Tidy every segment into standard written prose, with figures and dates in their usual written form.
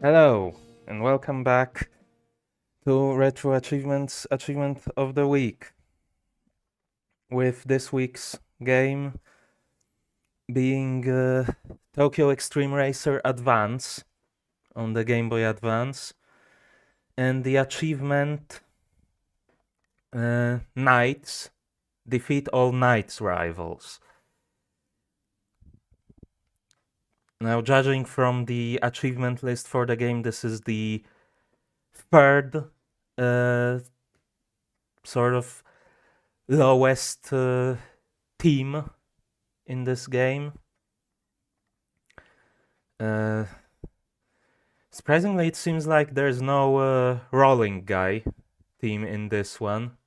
Hello, and welcome back to Retro Achievements Achievement of the Week. With this week's game being Tokyo Extreme Racer Advance on the Game Boy Advance, and the achievement Knights, defeat all Knights rivals. Now, judging from the achievement list for the game, this is the third sort of lowest team in this game. Surprisingly, it seems like there's no rolling guy team in this one.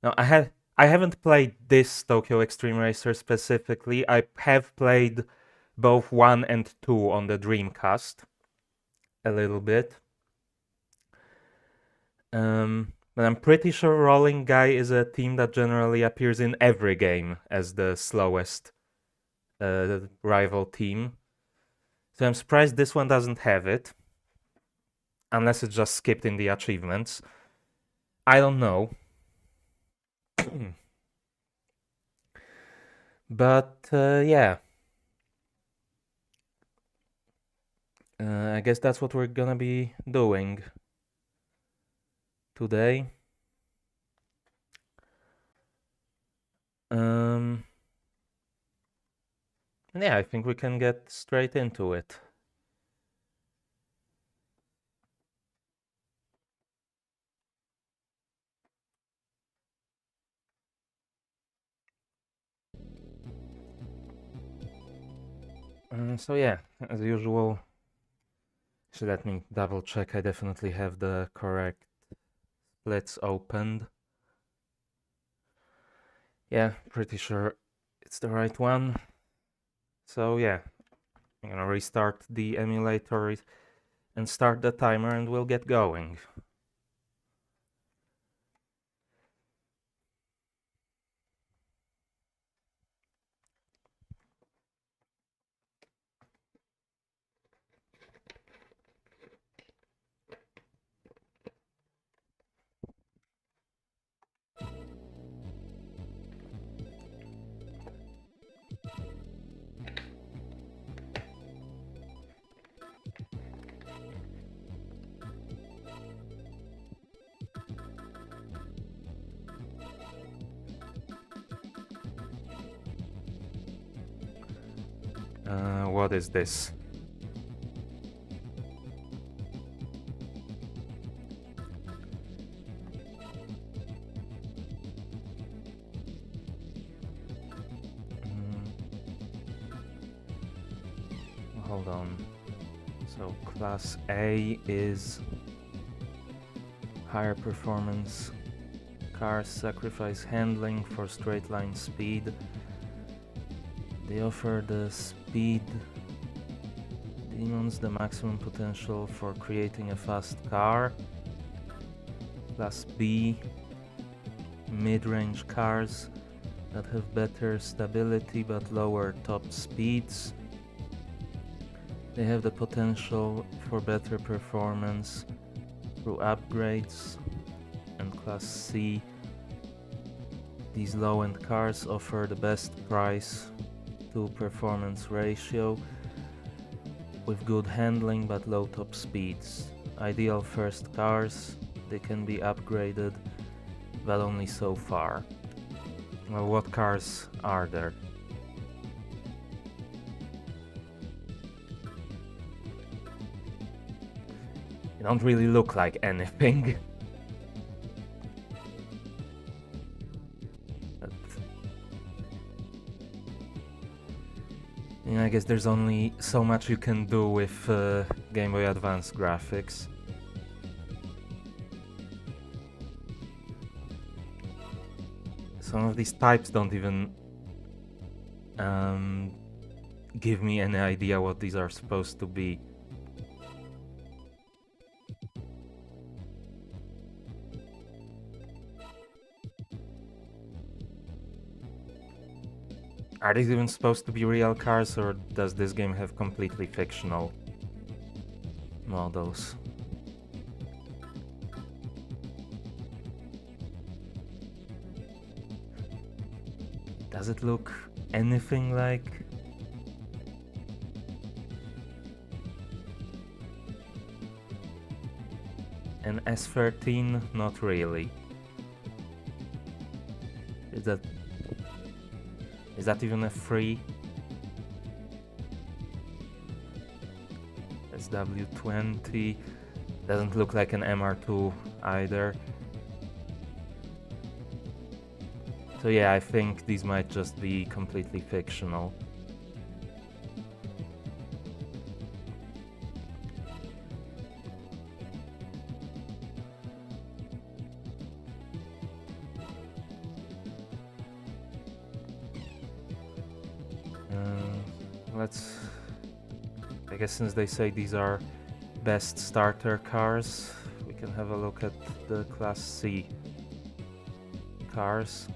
No, I haven't played this Tokyo Extreme Racer specifically. I have played both 1 and 2 on the Dreamcast a little bit. But I'm pretty sure Rolling Guy is a team that generally appears in every game as the slowest rival team. So I'm surprised this one doesn't have it. Unless it's just skipped in the achievements. I don't know. But yeah. I guess that's what we're gonna be doing today. Yeah, I think we can get straight into it. So yeah, as usual, so let me double check. I definitely have the correct splits opened. Yeah, pretty sure it's the right one. So yeah, I'm gonna restart the emulator and start the timer and we'll get going. What is this? Hold on. So class A is higher performance cars, sacrifice handling for straight line speed. They offer the speed demons the maximum potential for creating a fast car. Class B, mid-range cars that have better stability but lower top speeds. They have the potential for better performance through upgrades. And Class C, these low-end cars offer the best price to performance ratio with good handling but low top speeds. Ideal first cars, they can be upgraded, but only so far. Well, what cars are there? They don't really look like anything. But I guess there's only so much you can do with Game Boy Advance graphics. Some of these types don't even give me any idea what these are supposed to be. Are these even supposed to be real cars, or does this game have completely fictional models. Does it look anything like an S13? Not really. Is that even a 3? SW20 doesn't look like an MR2 either. So yeah, I think these might just be completely fictional. I guess since they say these are best starter cars, we can have a look at the Class C cars.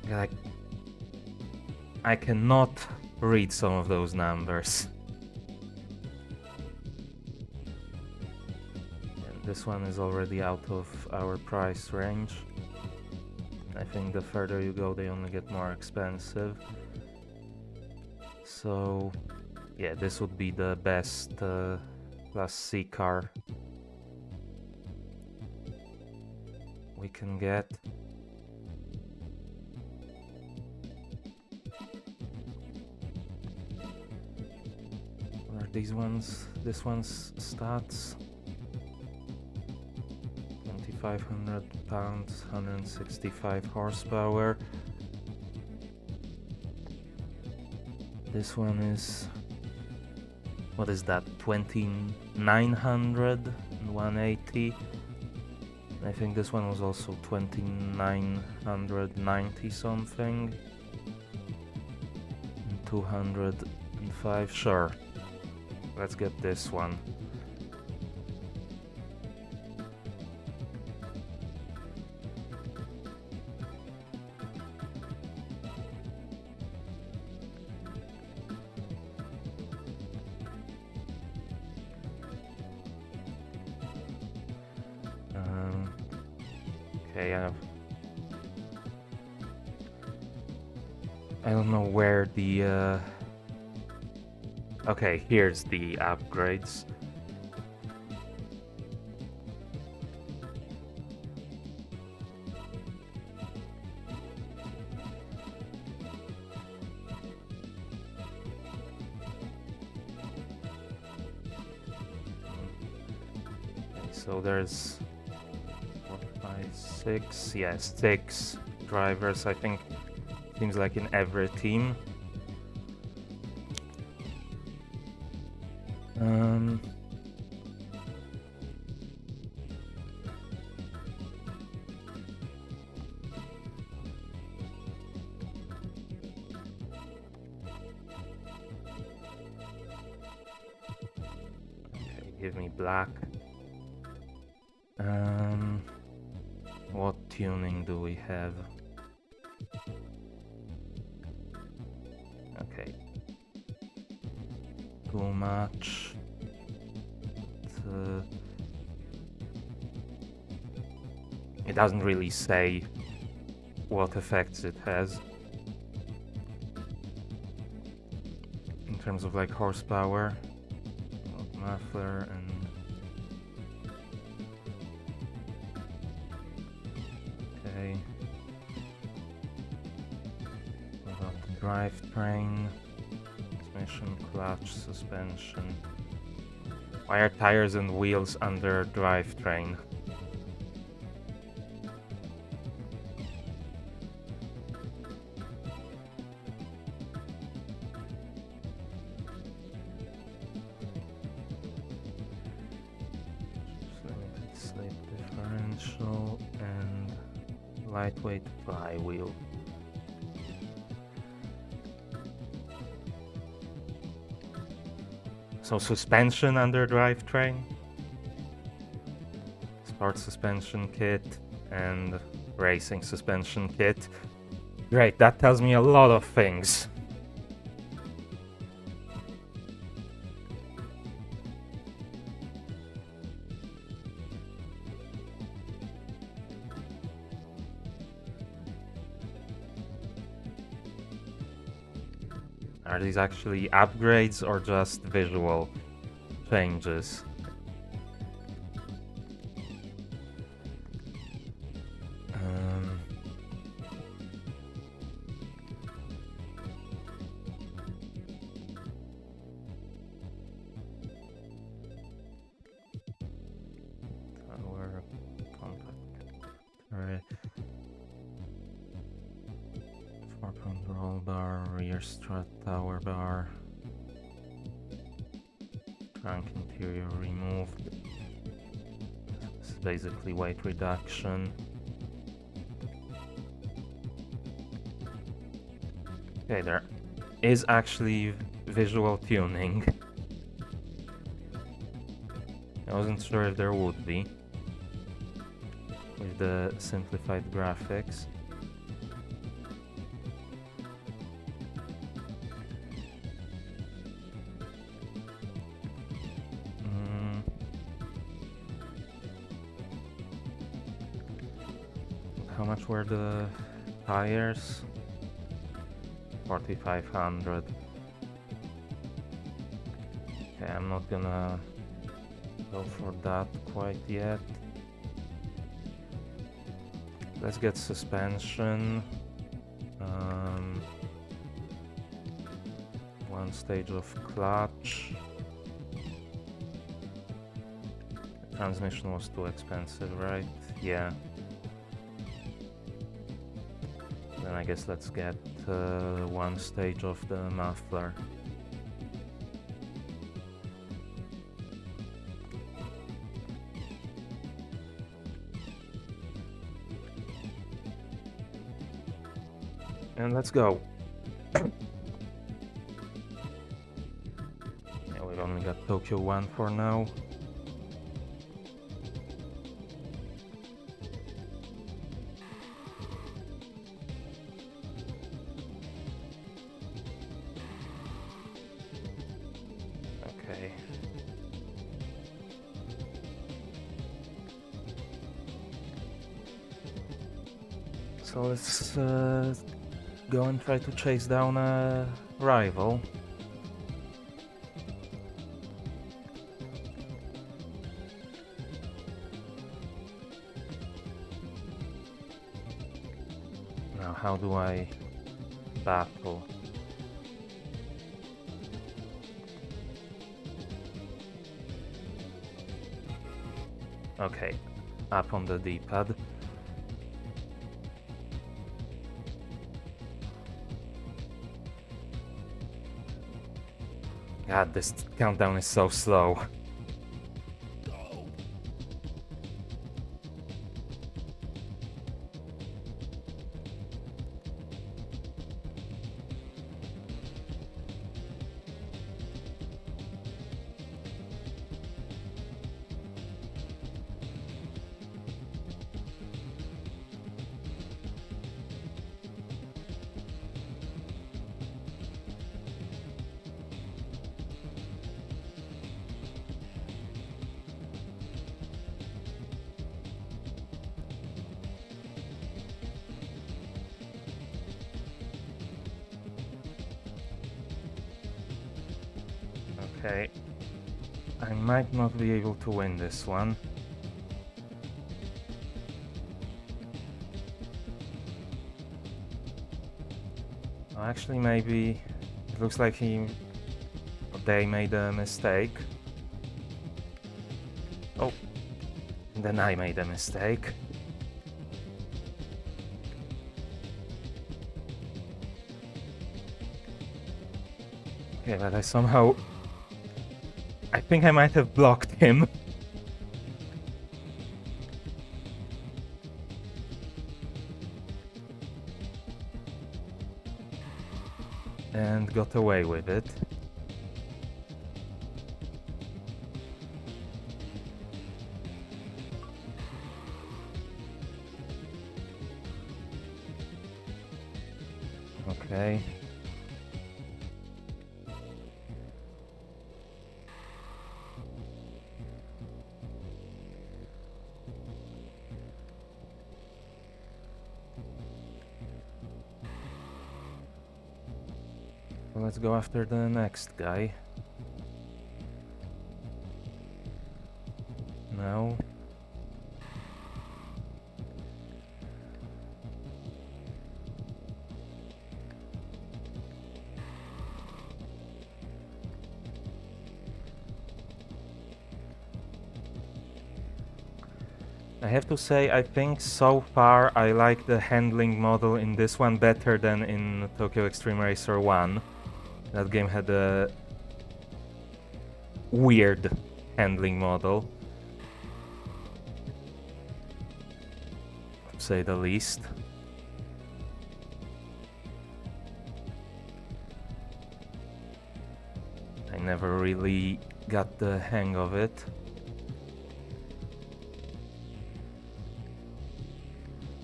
Like, I cannot read some of those numbers. And this one is already out of our price range. I think the further you go, they only get more expensive. So, yeah, this would be the best Class C car we can get. This one's stats. 2,500 pounds, 165 horsepower. This one is, what is that, 2,900 and 180. I think this one was also 2,990 something. And 205, sure. Let's get this one. Okay, I don't know where the okay, here's the upgrades. Okay, so there's 4, 5, 6, yeah, 6 drivers, I think. Seems like in every team. Okay, give me black. What tuning do we have? Okay. Too much. It doesn't really say what effects it has in terms of like horsepower, muffler, and okay. What about the drivetrain, transmission, clutch, suspension? Why are tires and wheels under drivetrain? Slip differential and lightweight flywheel. So suspension under drivetrain, sport suspension kit, and racing suspension kit. Great, that tells me a lot of things. Are these actually upgrades or just visual changes? Tower, compact, 4-point roll bar, rear strut tower bar, trunk interior removed. This is basically weight reduction. Okay, there is actually visual tuning. I wasn't sure if there would be with the simplified graphics. How much were the tires? 4,500. Okay, I'm not gonna go for that quite yet. Let's get suspension. One stage of clutch. The transmission was too expensive, right? Yeah. Then I guess let's get one stage of the muffler. And let's go. Yeah, we've only got Tokyo 1 for now. Okay. So let's go and try to chase down a rival. Now, how do I battle? Okay, up on the D-pad. God, this countdown is so slow. Okay, I might not be able to win this one. Well, actually, maybe it looks like they made a mistake. Oh, then I made a mistake. Okay, but I think I might have blocked him. And got away with it. Okay. Well, let's go after the next guy. No. I have to say, I think so far I like the handling model in this one better than in Tokyo Extreme Racer 1. That game had a weird handling model, to say the least. I never really got the hang of it.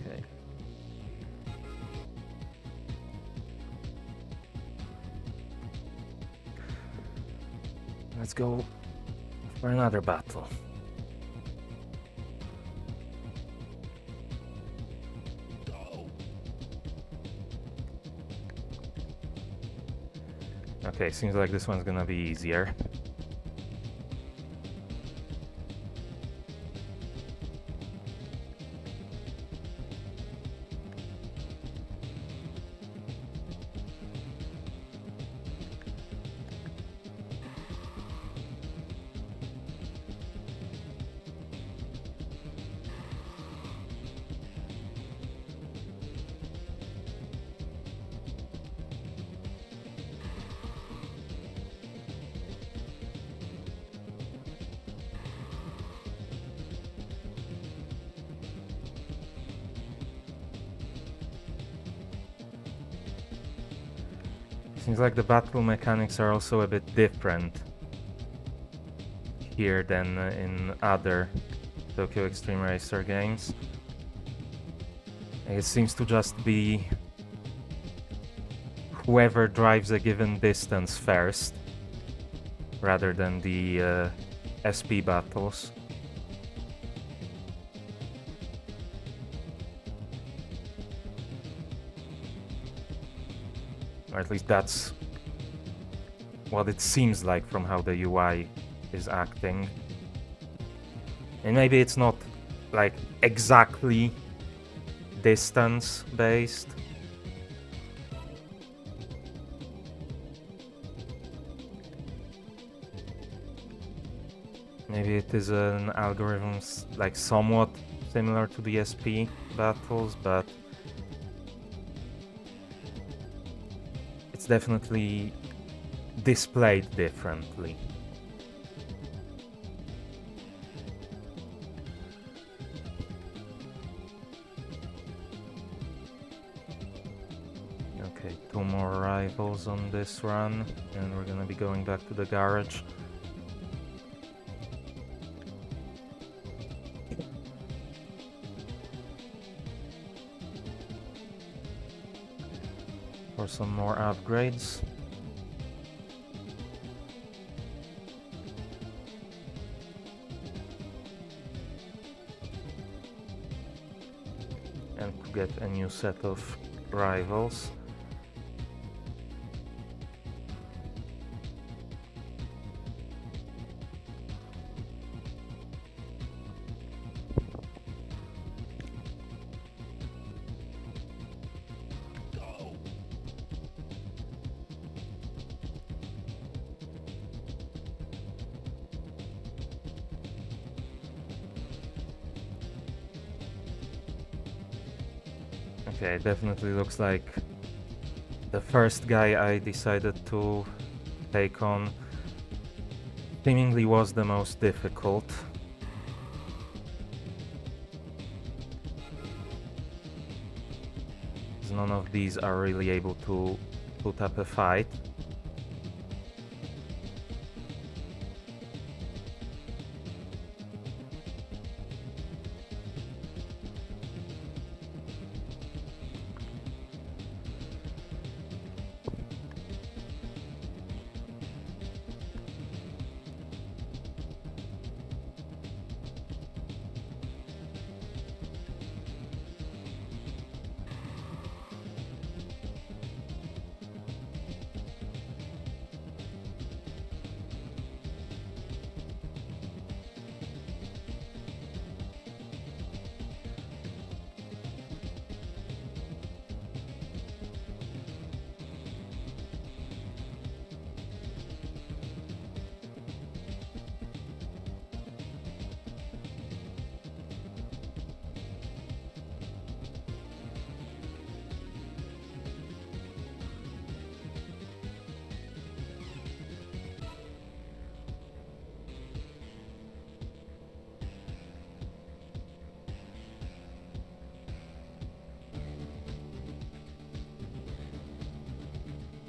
Okay. Let's go for another battle. Okay, seems like this one's gonna be easier. Seems like the battle mechanics are also a bit different here than in other Tokyo Extreme Racer games. It seems to just be whoever drives a given distance first, rather than the SP battles. Or at least that's what it seems like from how the UI is acting. And maybe it's not like exactly distance based. Maybe it is an algorithm like somewhat similar to the SP battles, but it's definitely displayed differently. Okay, 2 more rivals on this run, and we're gonna be going back to the garage. For some more upgrades. And to get a new set of rivals. Okay, it definitely looks like the first guy I decided to take on seemingly was the most difficult. None of these are really able to put up a fight.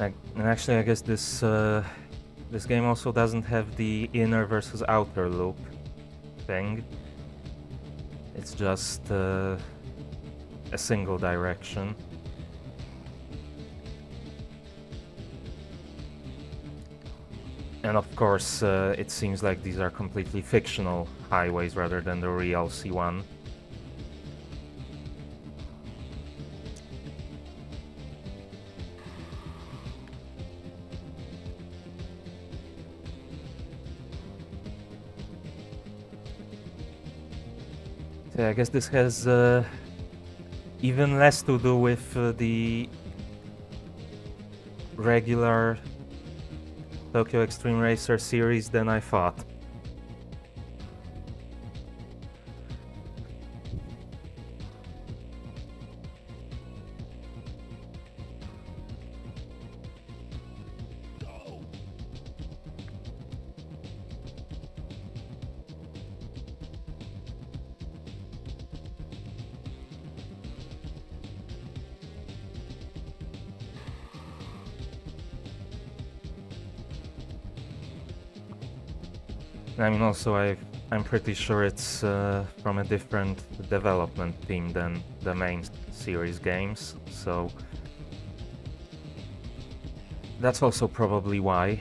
And actually, I guess this game also doesn't have the inner versus outer loop thing. It's just a single direction. And of course, it seems like these are completely fictional highways rather than the real C1. So I guess this has even less to do with the regular Tokyo Extreme Racer series than I thought. I mean, also I'm pretty sure it's from a different development team than the main series games, so that's also probably why.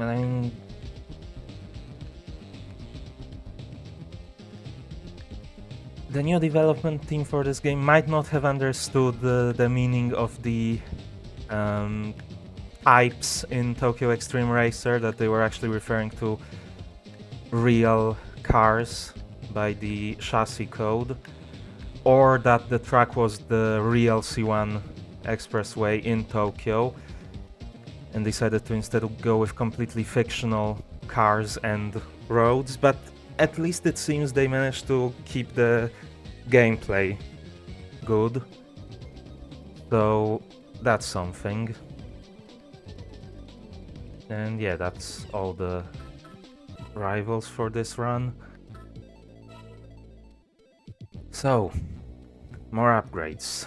I mean, the new development team for this game might not have understood the meaning of the types in Tokyo Extreme Racer, that they were actually referring to real cars by the chassis code, or that the track was the real C1 expressway in Tokyo, and decided to instead go with completely fictional cars and roads, but at least it seems they managed to keep the gameplay good, so that's something. And yeah, that's all the rivals for this run. So, more upgrades.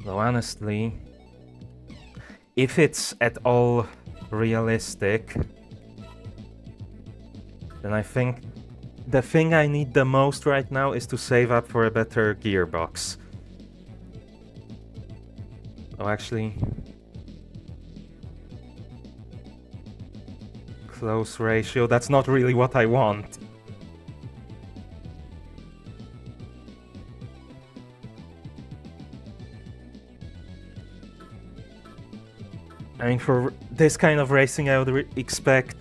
Though honestly, if it's at all realistic, then I think the thing I need the most right now is to save up for a better gearbox. Oh, actually, close ratio, that's not really what I want. I mean, for this kind of racing, I would expect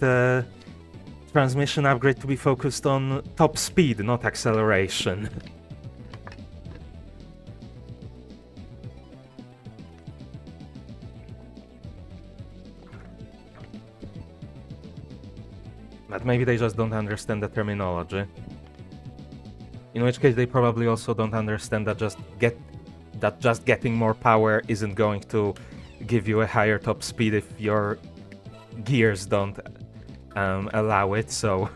transmission upgrade to be focused on top speed, not acceleration. But maybe they just don't understand the terminology. In which case, they probably also don't understand that just getting more power isn't going to give you a higher top speed if your gears don't allow it, so...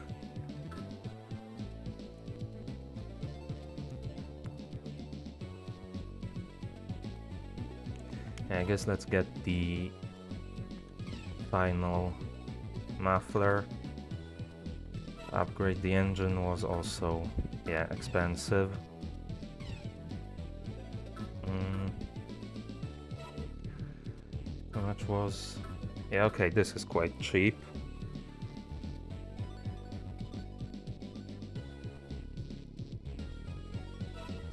I guess let's get the final muffler. Upgrade the engine was also, yeah, expensive. How much was... Yeah, okay, this is quite cheap.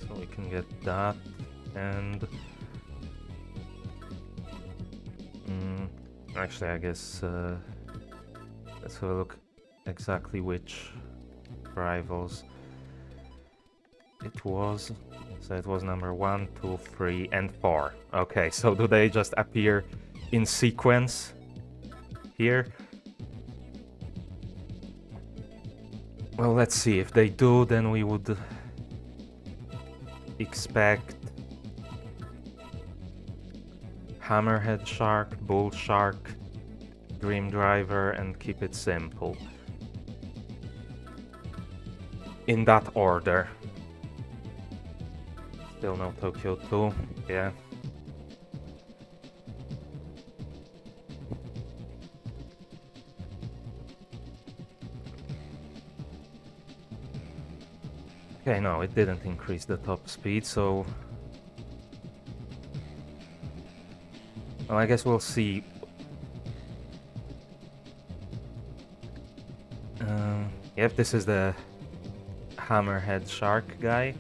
So we can get that, and... actually, I guess... let's have a look exactly which rivals it was. So it was number 1, 2, 3, and 4. Okay, so do they just appear in sequence here. Well, let's see. If they do, then we would expect Hammerhead Shark, Bull Shark, Dream Driver, and keep it simple. In that order. Still no Tokyo 2, yeah. Okay, no, it didn't increase the top speed, so... Well, I guess we'll see. Yep, this is the Hammerhead Shark guy.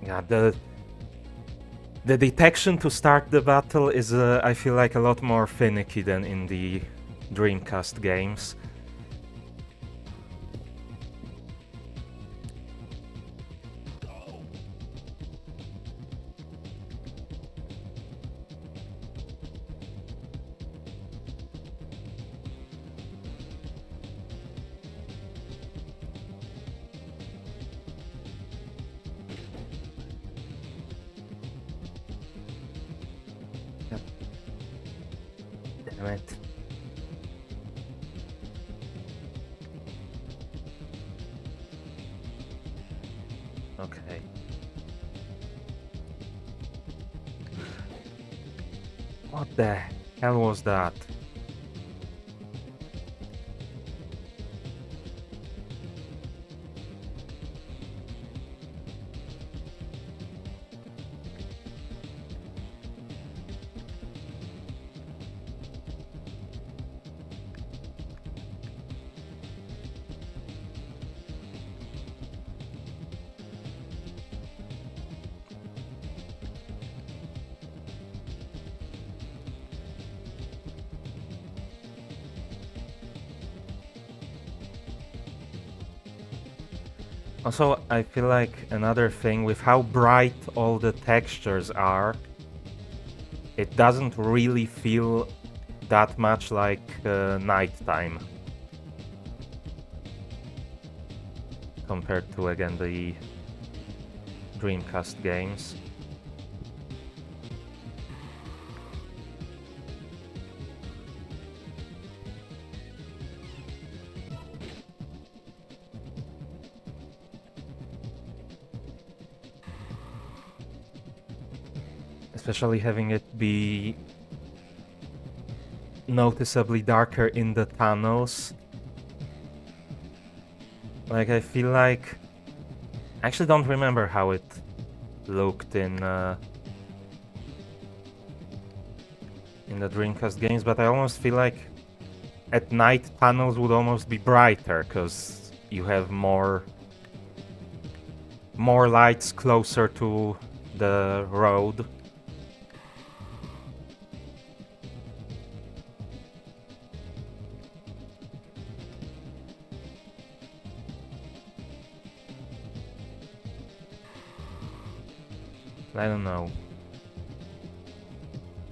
Yeah, the detection to start the battle is, I feel like, a lot more finicky than in the Dreamcast games. Damn it. Okay. What the hell was that? Also, I feel like another thing with how bright all the textures are, it doesn't really feel that much like nighttime compared to, again, the Dreamcast games. Especially having it be noticeably darker in the tunnels. Like, I feel like... I actually don't remember how it looked in the Dreamcast games, but I almost feel like at night tunnels would almost be brighter, because you have more lights closer to the road. I don't know.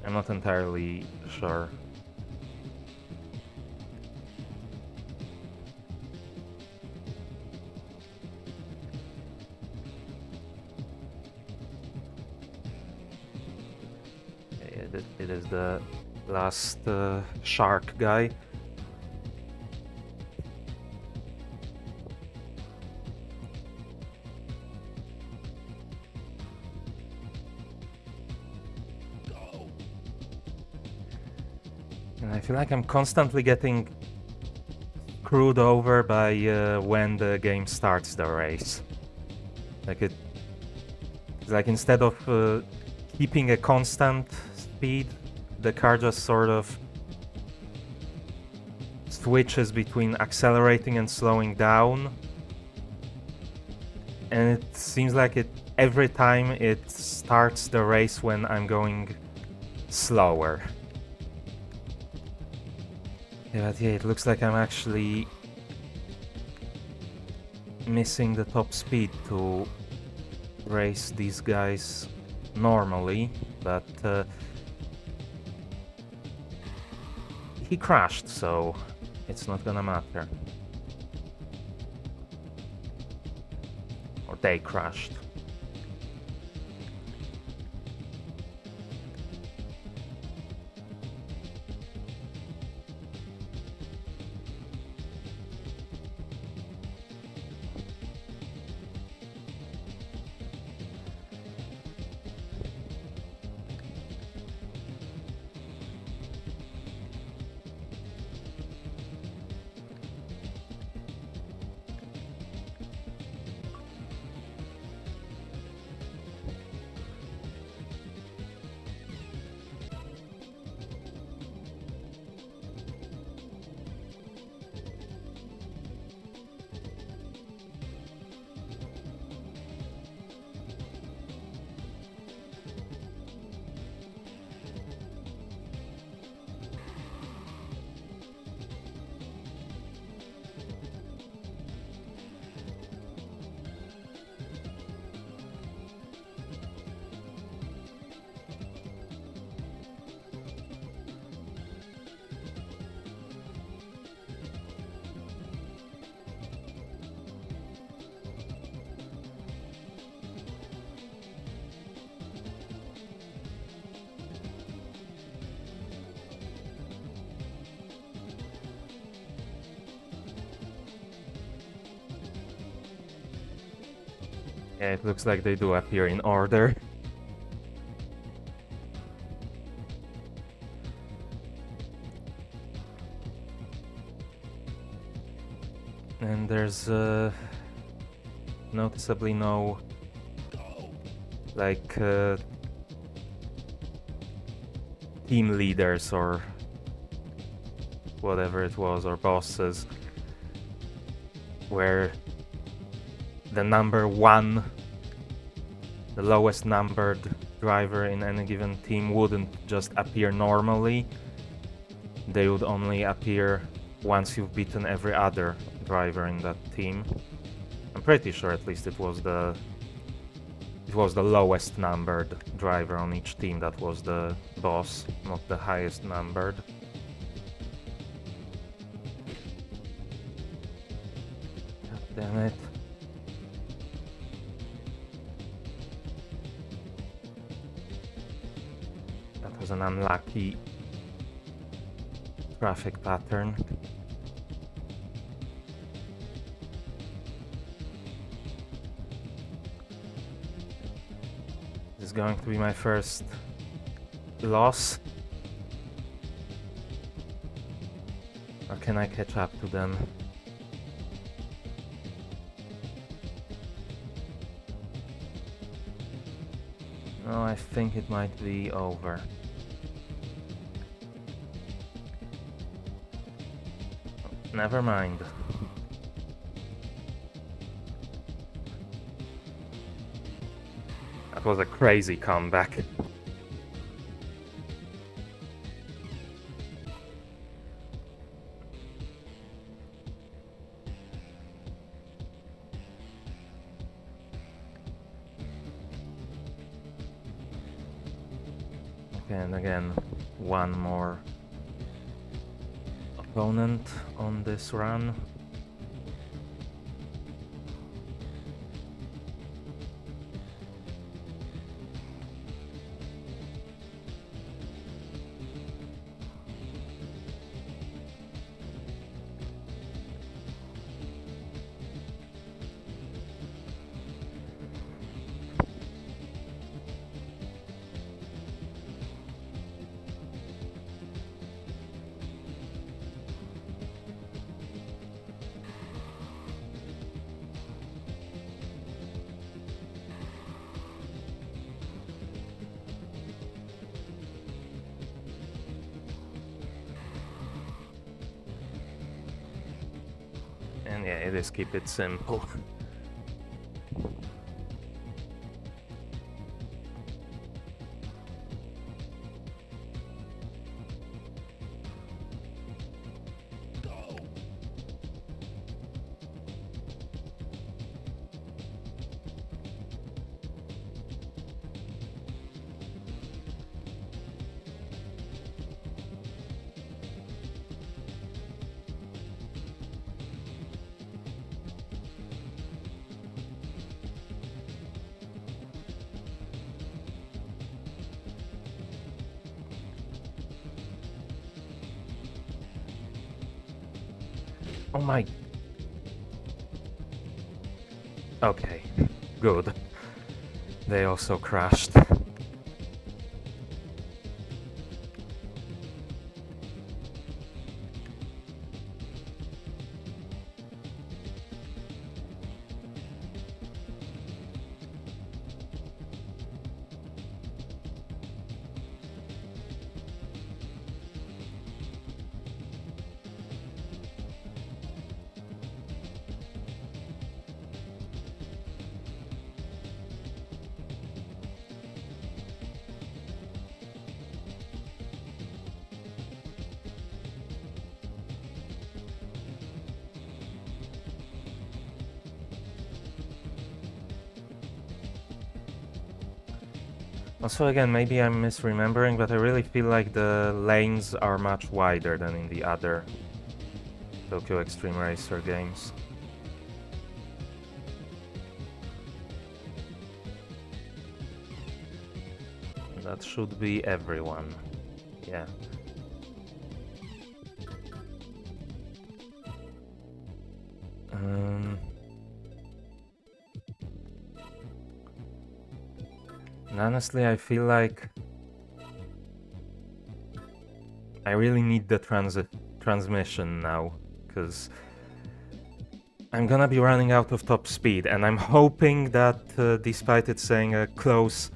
I'm not entirely sure. Okay, it is the last shark guy. And I feel like I'm constantly getting screwed over by when the game starts the race. Like it's like instead of keeping a constant speed, the car just sort of switches between accelerating and slowing down. And it seems like every time it starts the race when I'm going slower. Yeah, but yeah, it looks like I'm actually missing the top speed to race these guys normally. but he crashed, so it's not gonna matter. Or they crashed. Yeah, it looks like they do appear in order. And there's noticeably no like team leaders or whatever it was, or bosses, where the number one, the lowest numbered driver in any given team wouldn't just appear normally. They would only appear once you've beaten every other driver in that team. I'm pretty sure at least it was the lowest numbered driver on each team that was the boss, not the highest numbered. God damn it. That was an unlucky traffic pattern. This is going to be my first loss. Or can I catch up to them? No, I think it might be over. Never mind. That was a crazy comeback. Okay, and again, one more opponent on this run. And yeah, it is keep it simple. Oh my... Okay, good. They also crashed. Also, again, maybe I'm misremembering, but I really feel like the lanes are much wider than in the other Tokyo Extreme Racer games. That should be everyone. Yeah. And honestly, I feel like I really need the transmission now, because I'm gonna be running out of top speed, and I'm hoping that despite it saying a close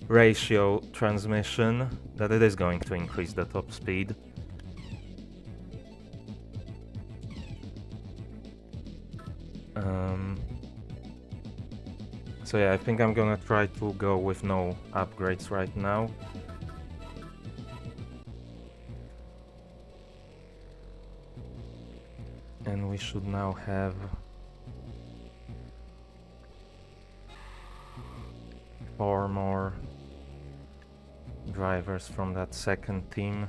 ratio transmission, that it is going to increase the top speed. So yeah, I think I'm gonna try to go with no upgrades right now. And we should now have 4 more drivers from that second team.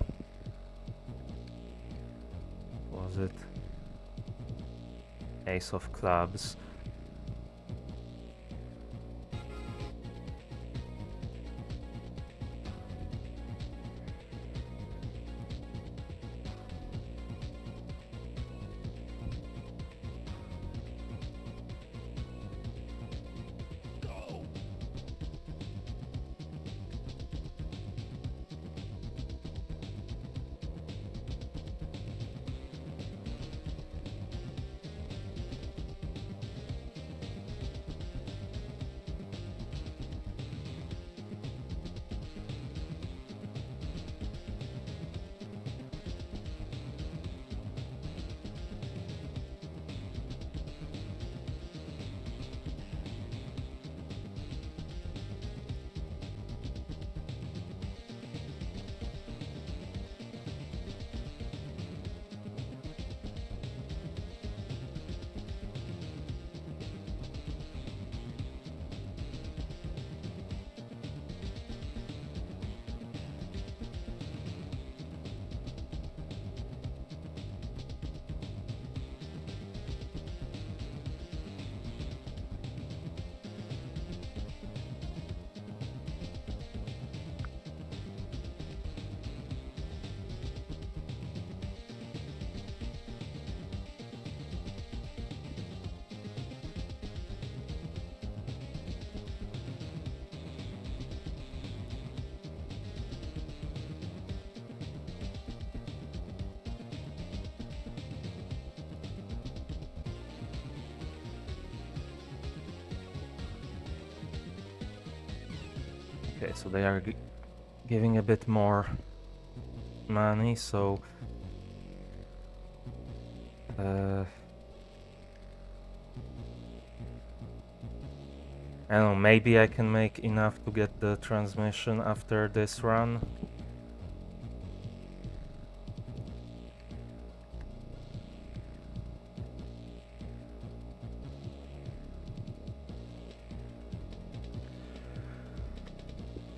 Was it Ace of Clubs? Okay, so they are giving a bit more money, so I don't know, maybe I can make enough to get the transmission after this run.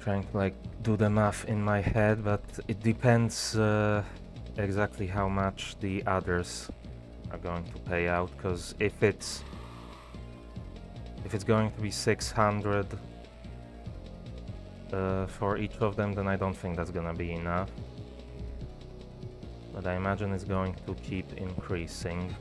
Trying to like do the math in my head, but it depends exactly how much the others are going to pay out, because if it's going to be 600 for each of them, then I don't think that's gonna be enough. But I imagine it's going to keep increasing.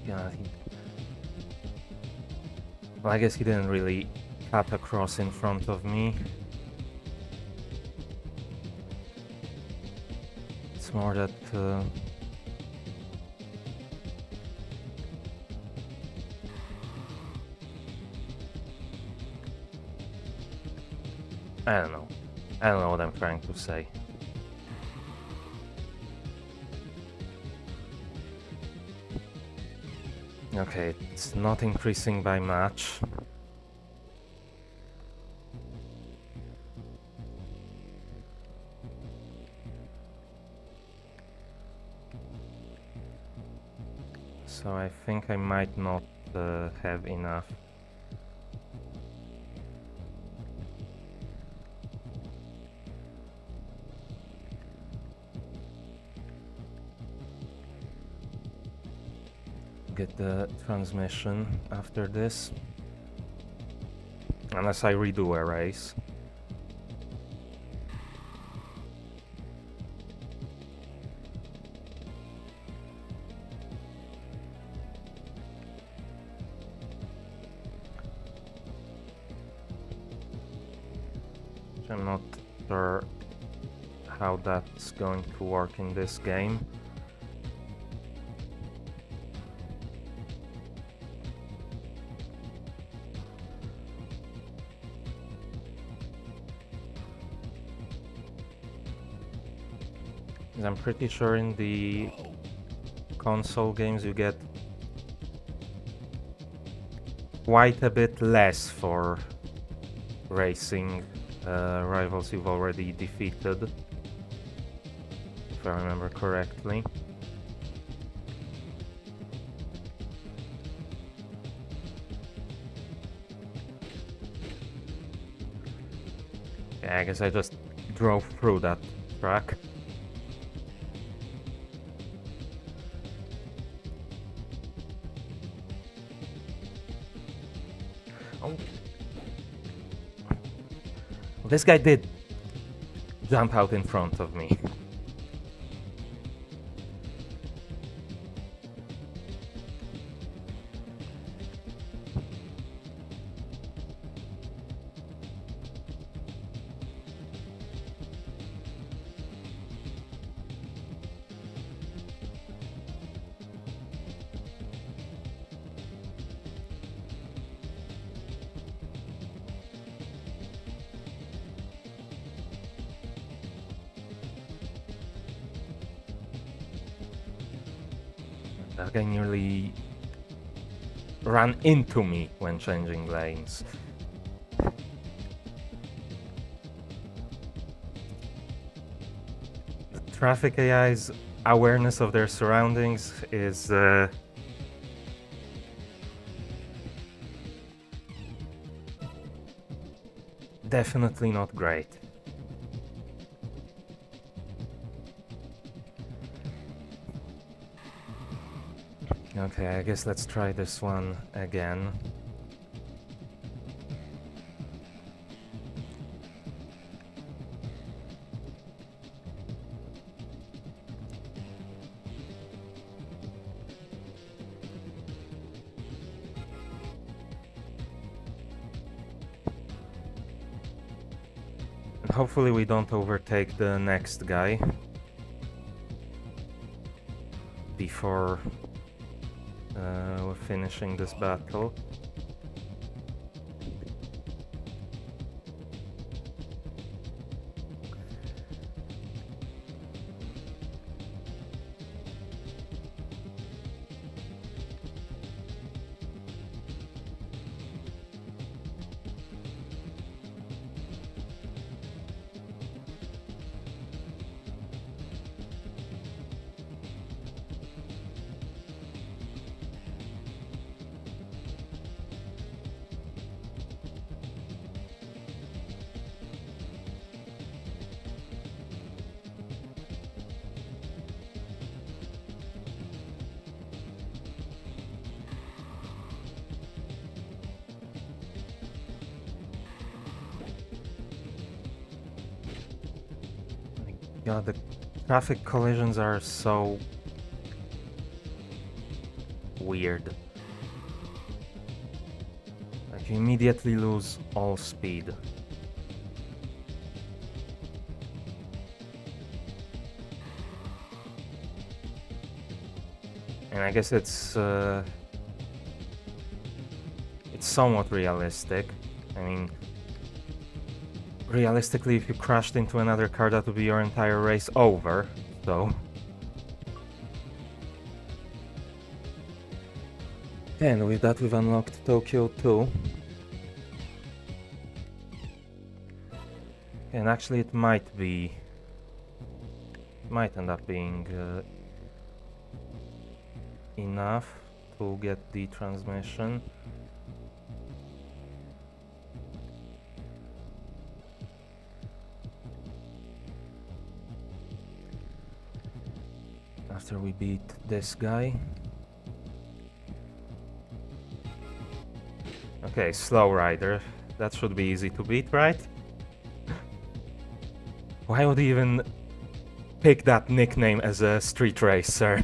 God, well, I guess he didn't really cut across in front of me. It's more that I don't know. I don't know what I'm trying to say. Okay, it's not increasing by much. So I think I might not have enough. Get the transmission after this. Unless I redo a race. I'm not sure how that's going to work in this game. I'm pretty sure in the console games you get quite a bit less for racing rivals you've already defeated, if I remember correctly. Yeah, I guess I just drove through that track. Oh. This guy did jump out in front of me. That guy nearly ran into me when changing lanes. The traffic AI's awareness of their surroundings is definitely not great. Okay, I guess let's try this one again. And hopefully we don't overtake the next guy before we're finishing this battle. God, the traffic collisions are so weird. Like, you immediately lose all speed. And I guess it's somewhat realistic. I mean, realistically, if you crashed into another car, that would be your entire race over, so... And with that, we've unlocked Tokyo 2. And actually, it might end up being enough to get the transmission. After we beat this guy. Okay, Slow Rider. That should be easy to beat, right? Why would he even pick that nickname as a street racer?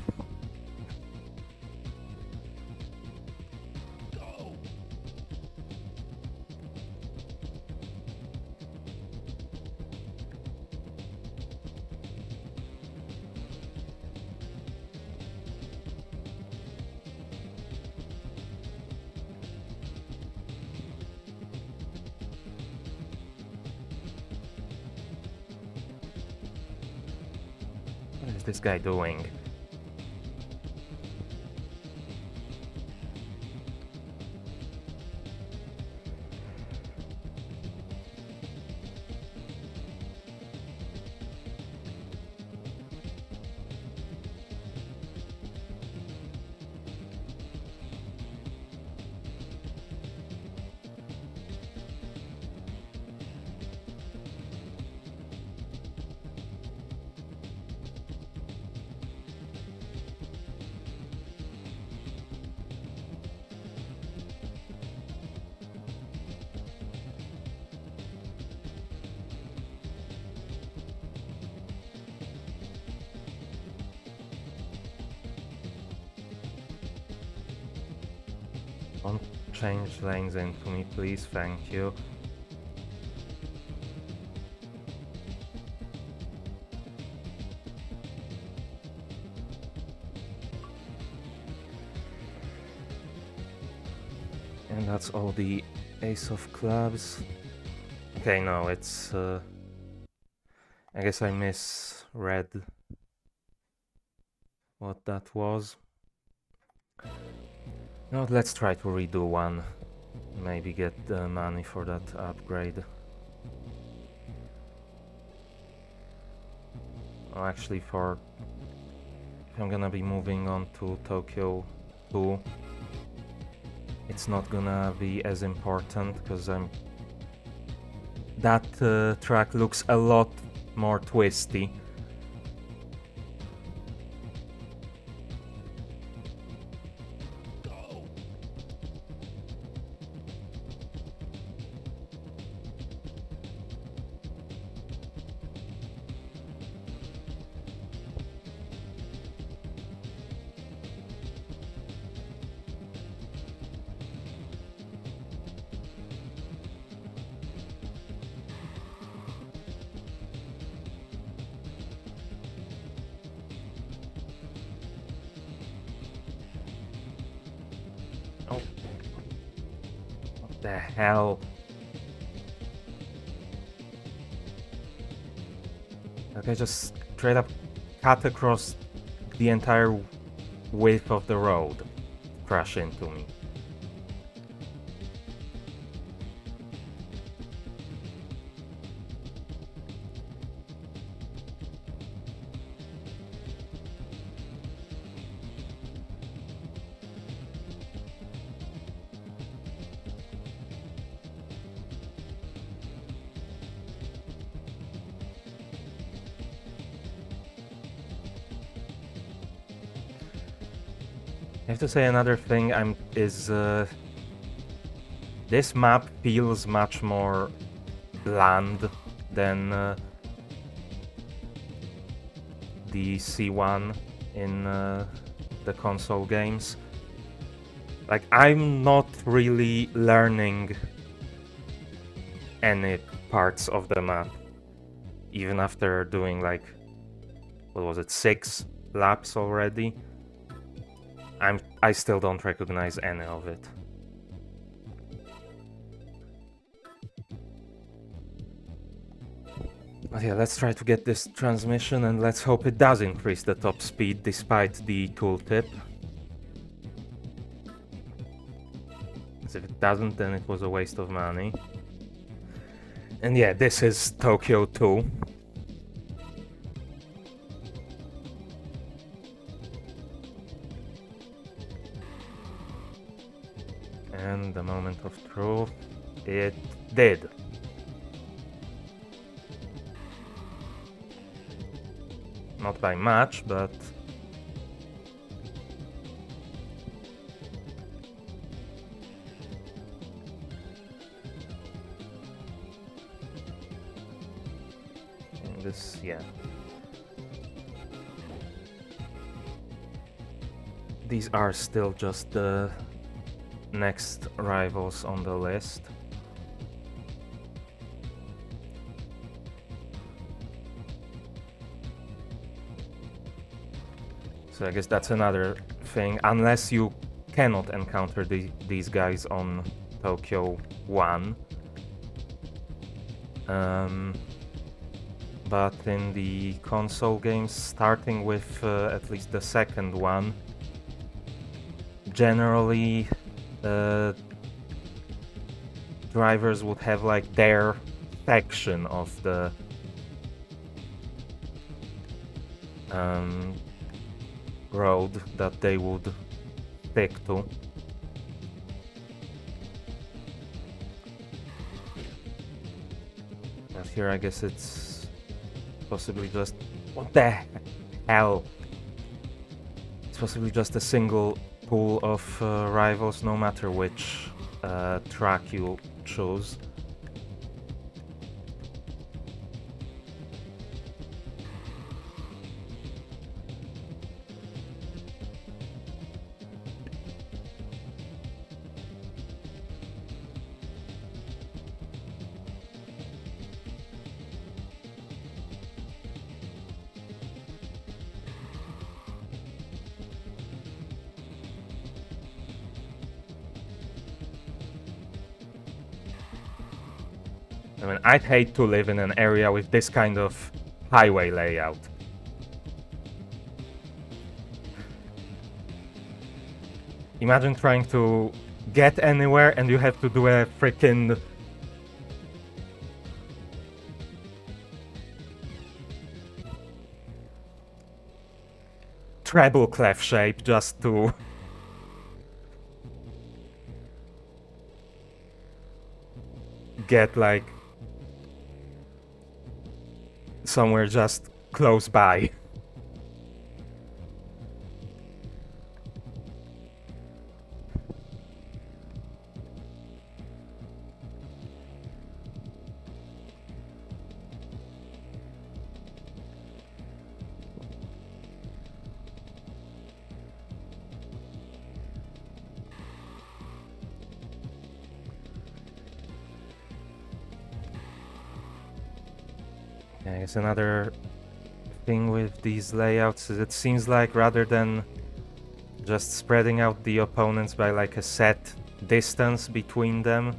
What is this guy doing? Don't change lanes into me, please, thank you. And that's all the Ace of Clubs. Okay, no, it's... I guess I misread what that was. No, let's try to redo one. Maybe get the money for that upgrade. Oh, actually, if I'm gonna be moving on to Tokyo 2, it's not gonna be as important, because that track looks a lot more twisty. Oh. What the hell? Okay, just straight up cut across the entire width of the road. Crash into me. I have to say another thing is this map feels much more bland than the C1 in the console games. Like, I'm not really learning any parts of the map, even after doing like, what was it, 6 laps already. I still don't recognize any of it. But yeah, let's try to get this transmission and let's hope it does increase the top speed despite the tooltip. Because if it doesn't, then it was a waste of money. And yeah, this is Tokyo 2. And the moment of truth, it did. Not by much, but... this, yeah. These are still just the next rivals on the list. So I guess that's another thing, unless you cannot encounter these guys on Tokyo 1. But in the console games, starting with at least the second one, generally drivers would have like their section of the road that they would stick to. But here I guess it's possibly just... what the hell? It's possibly just a single pool of rivals, no matter which track you choose. I mean, I'd hate to live in an area with this kind of highway layout. Imagine trying to get anywhere and you have to do a freaking treble clef shape just to get like somewhere just close by. I guess another thing with these layouts is it seems like rather than just spreading out the opponents by like a set distance between them,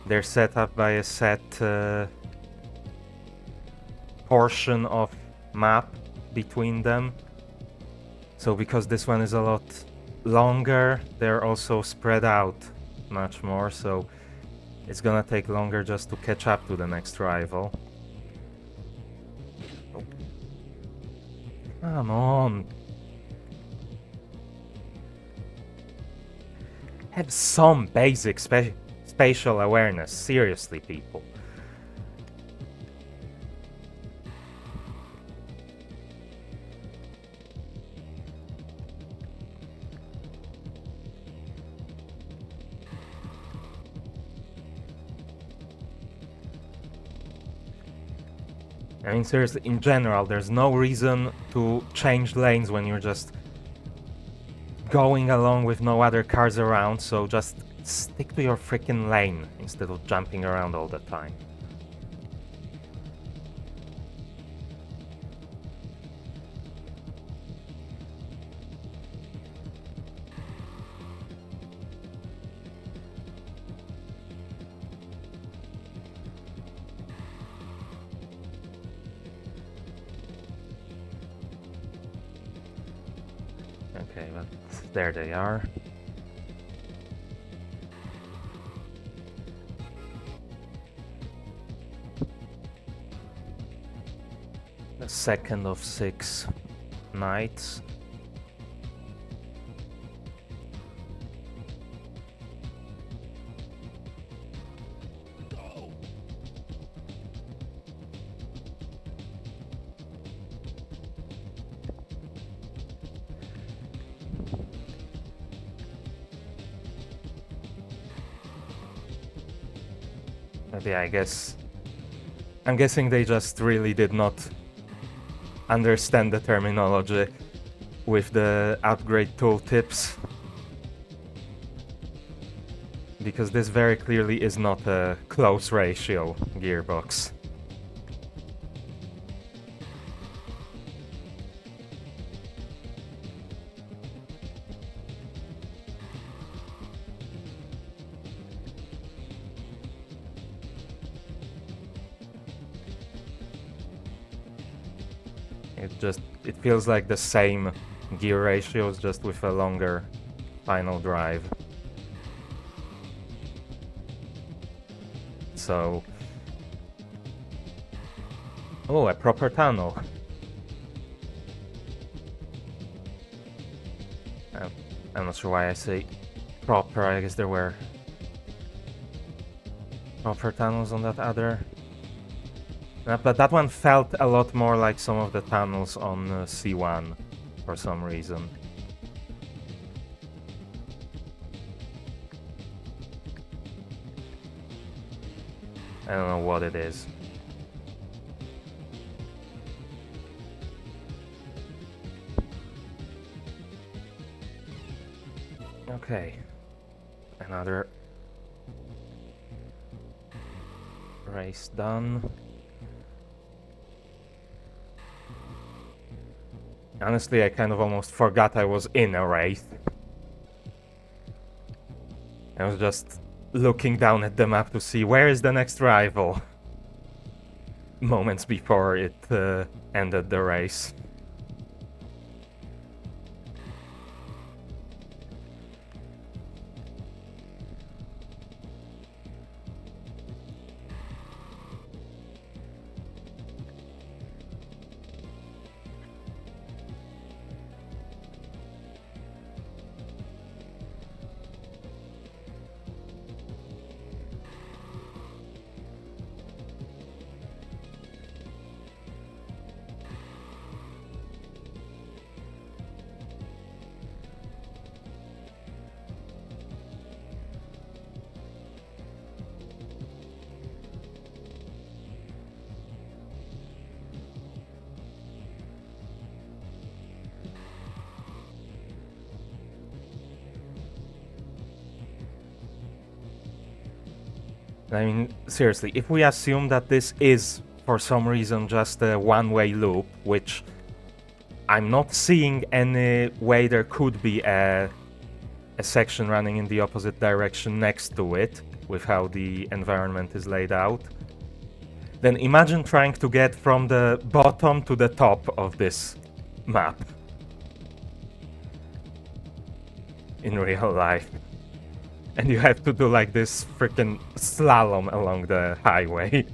they're set up by a set portion of map between them. So because this one is a lot longer, they're also spread out much more, so it's gonna take longer just to catch up to the next rival. Come on. Have some basic spatial awareness, seriously, people. I mean, seriously, in general, there's no reason to change lanes when you're just going along with no other cars around, so just stick to your freaking lane instead of jumping around all the time. Okay, but there they are. The second of 6 nights. But yeah, I'm guessing they just really did not understand the terminology with the upgrade tooltips. Because this very clearly is not a close ratio gearbox. It feels like the same gear ratios, just with a longer final drive. So... oh, a proper tunnel. I'm not sure why I say proper, I guess there were proper tunnels on that other... but that one felt a lot more like some of the tunnels on C1 for some reason. I don't know what it is. Okay. Another race done. Honestly, I kind of almost forgot I was in a race. I was just looking down at the map to see where is the next rival. Moments before it ended the race. I mean, seriously, if we assume that this is, for some reason, just a one-way loop, which I'm not seeing any way there could be a section running in the opposite direction next to it, with how the environment is laid out, then imagine trying to get from the bottom to the top of this map in real life. And you have to do like this freaking slalom along the highway.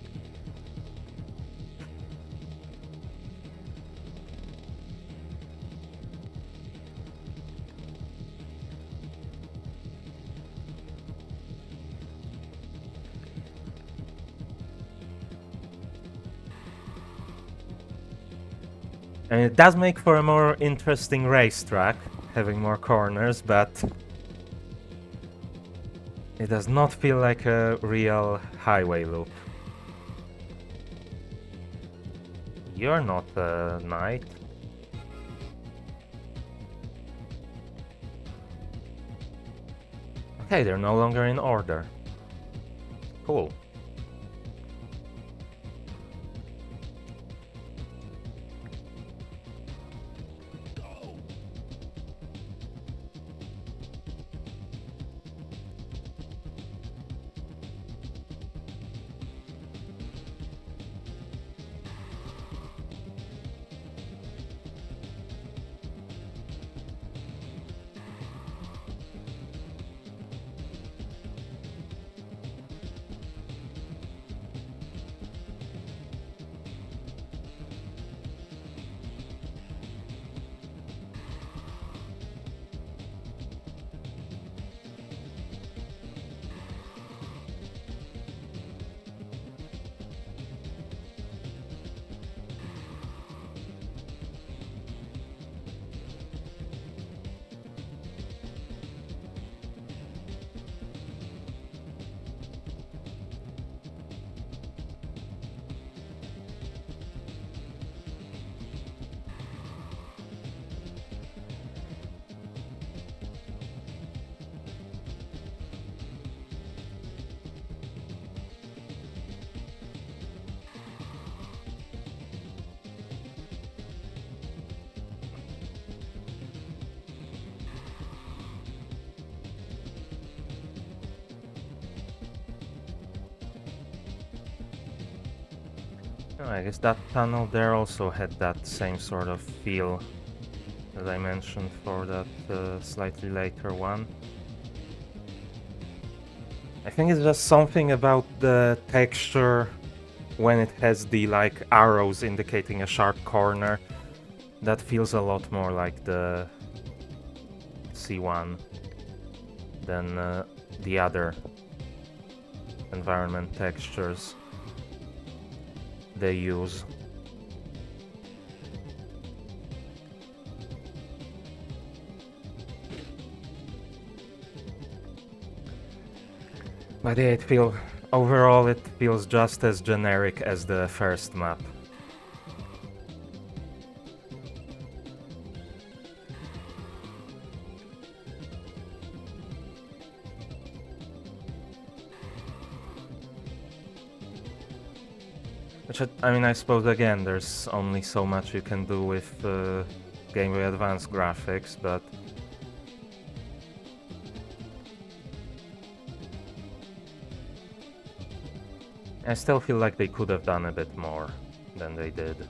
And it does make for a more interesting racetrack, having more corners, but it does not feel like a real highway loop. You're not a knight. Okay, they're no longer in order. Cool. Oh, I guess that tunnel there also had that same sort of feel as I mentioned for that slightly later one. I think it's just something about the texture when it has the like arrows indicating a sharp corner that feels a lot more like the C1 than the other environment textures they use. But yeah, overall it feels just as generic as the first map. Which, I mean, I suppose again, there's only so much you can do with Game Boy Advance graphics, but I still feel like they could have done a bit more than they did.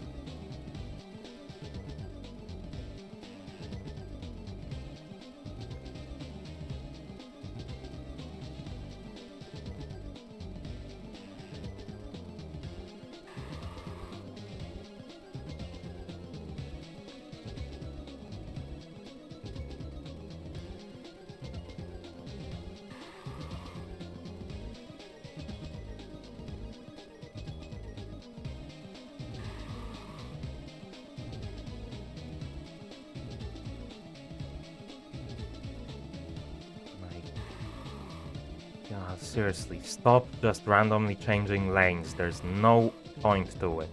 God, seriously, stop just randomly changing lanes. There's no point to it.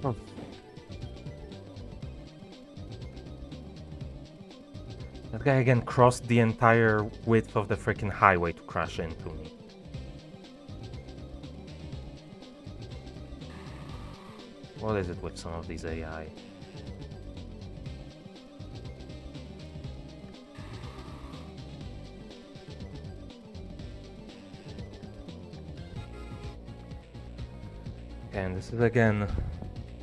Oh. That guy again crossed the entire width of the freaking highway to crash into me. What is it with some of these AI? Okay, and this is again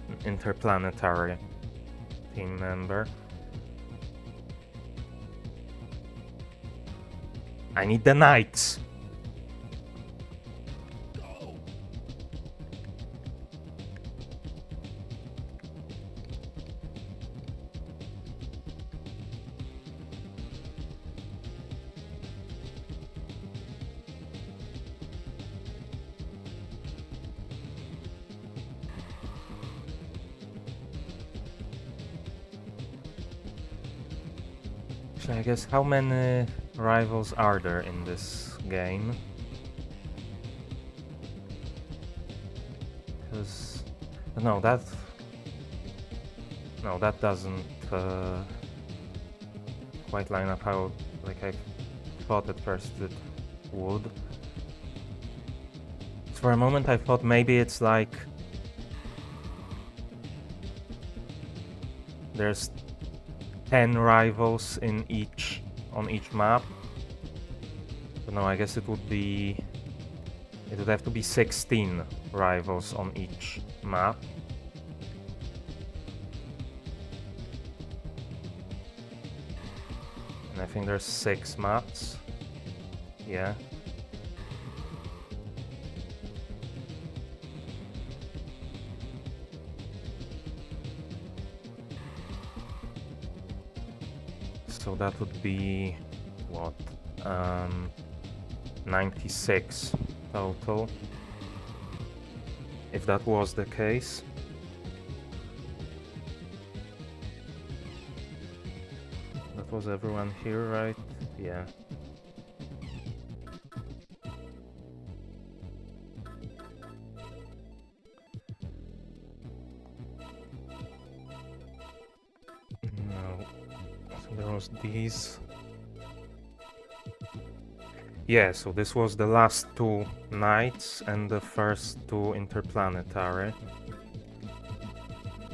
an interplanetary team member. I need the knights! So I guess how many rivals are there in this game? Because no, that doesn't quite line up how like I thought at first it would. So for a moment I thought maybe it's like there's 10 rivals on each map. But no, I guess it would have to be 16 rivals on each map. And I think there's 6 maps. Yeah. So that would be what? 96 total. If that was the case. That was everyone here, right? Yeah. No. So there was these. Yeah, so this was the last 2 nights and the first 2 interplanetary.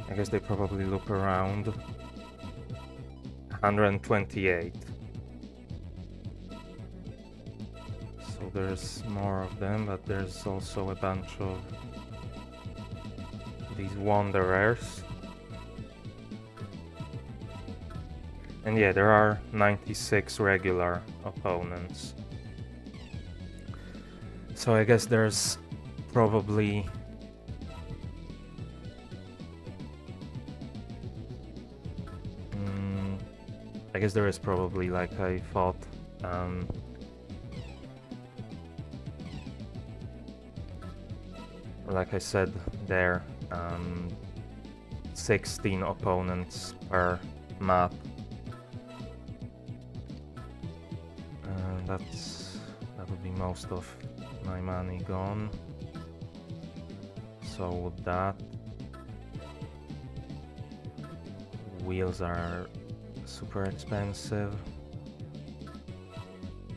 I guess they probably loop around 128. So there's more of them, but there's also a bunch of these wanderers. And yeah, there are 96 regular opponents. So I guess there's probably I guess there is probably, like I thought, like I said there, 16 opponents per map. That would be most of my money gone. So with that, wheels are super expensive.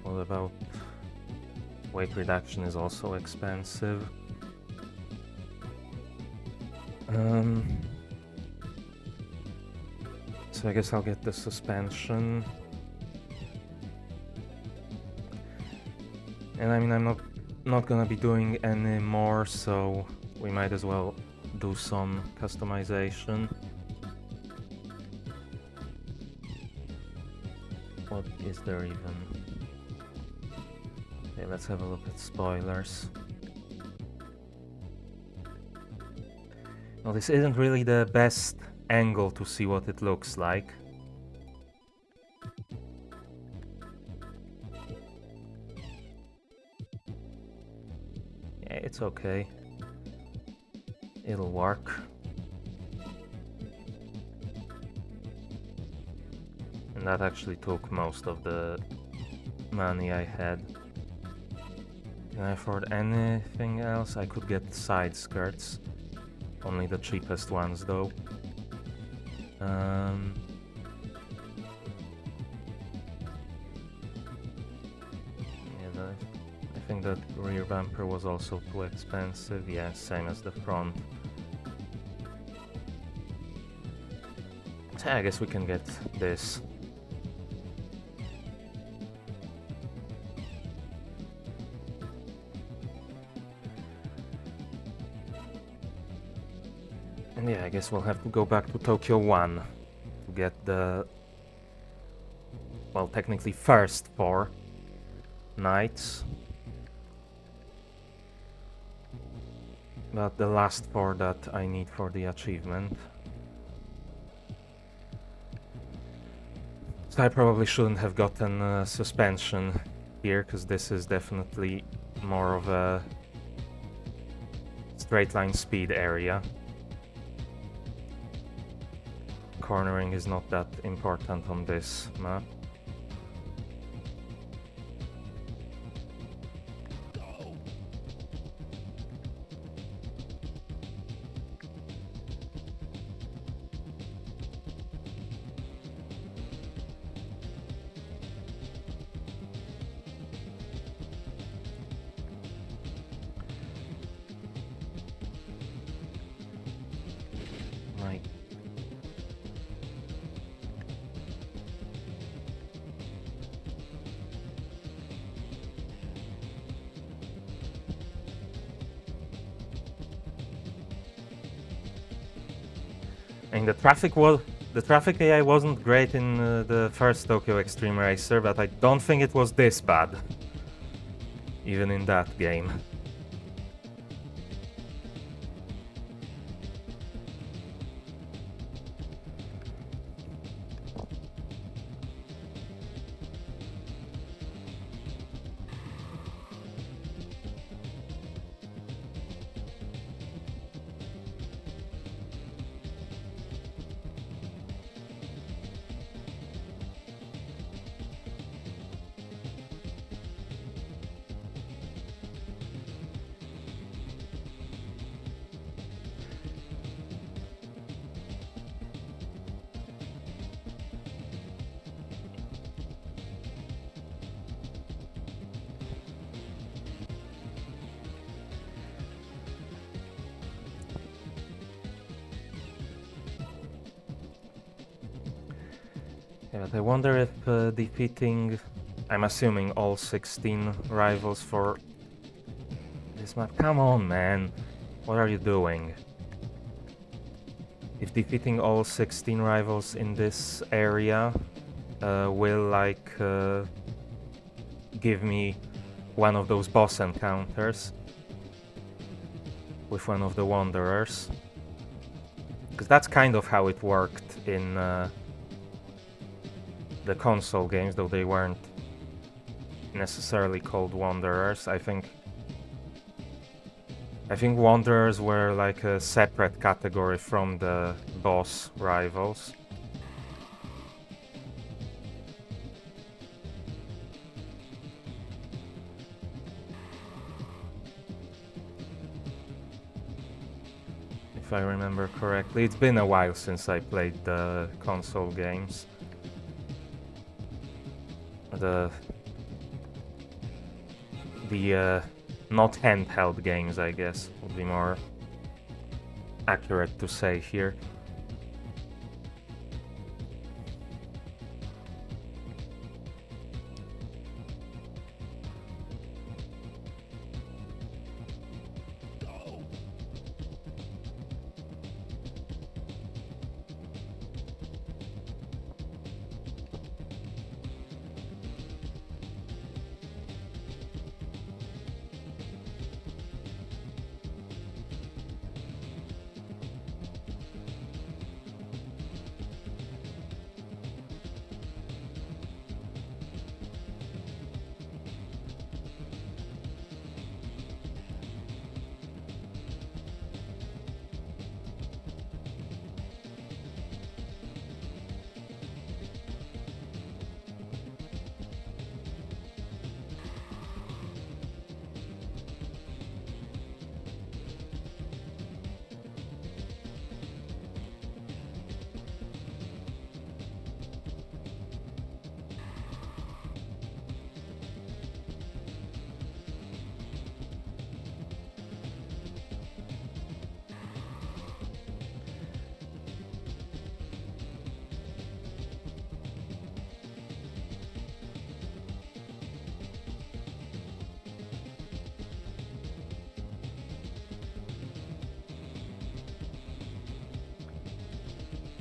What about weight reduction is also expensive. So I guess I'll get the suspension. And I mean, I'm not gonna be doing any more, so we might as well do some customization. What is there even? Okay, let's have a look at spoilers. Well, this isn't really the best angle to see what it looks like. Yeah, it's okay. It'll work. And that actually took most of the money I had. Can I afford anything else? I could get side skirts. Only the cheapest ones though. I think that rear bumper was also too expensive. Yeah, same as the front. So I guess we can get this. And yeah, I guess we'll have to go back to Tokyo 1 to get the, well, technically first 4 nights. But the last 4 that I need for the achievement. So I probably shouldn't have gotten suspension here, because this is definitely more of a straight line speed area. Cornering is not that important on this map. And the traffic AI wasn't great in the first Tokyo Extreme Racer, but I don't think it was this bad, even in that game. Yeah, but I wonder if defeating, I'm assuming all 16 rivals for this map. Come on, man. What are you doing? If defeating all 16 rivals in this area will, like, give me one of those boss encounters with one of the Wanderers. Because that's kind of how it worked in the console games, though they weren't necessarily called Wanderers. I think Wanderers were like a separate category from the boss rivals. If I remember correctly. It's been a while since I played the console games. The not handheld games, I guess, would be more accurate to say here.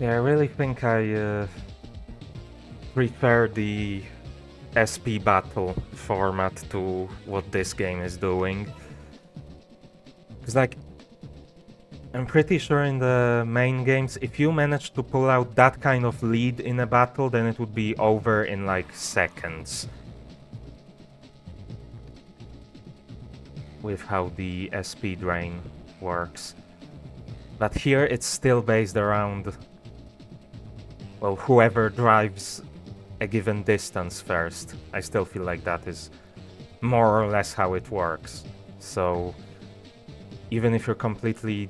Yeah, I really think I prefer the SP battle format to what this game is doing. Because, like, I'm pretty sure in the main games, if you manage to pull out that kind of lead in a battle, then it would be over in, like, seconds. With how the SP drain works. But here it's still based around, well, whoever drives a given distance first. I still feel like that is more or less how it works. So even if you're completely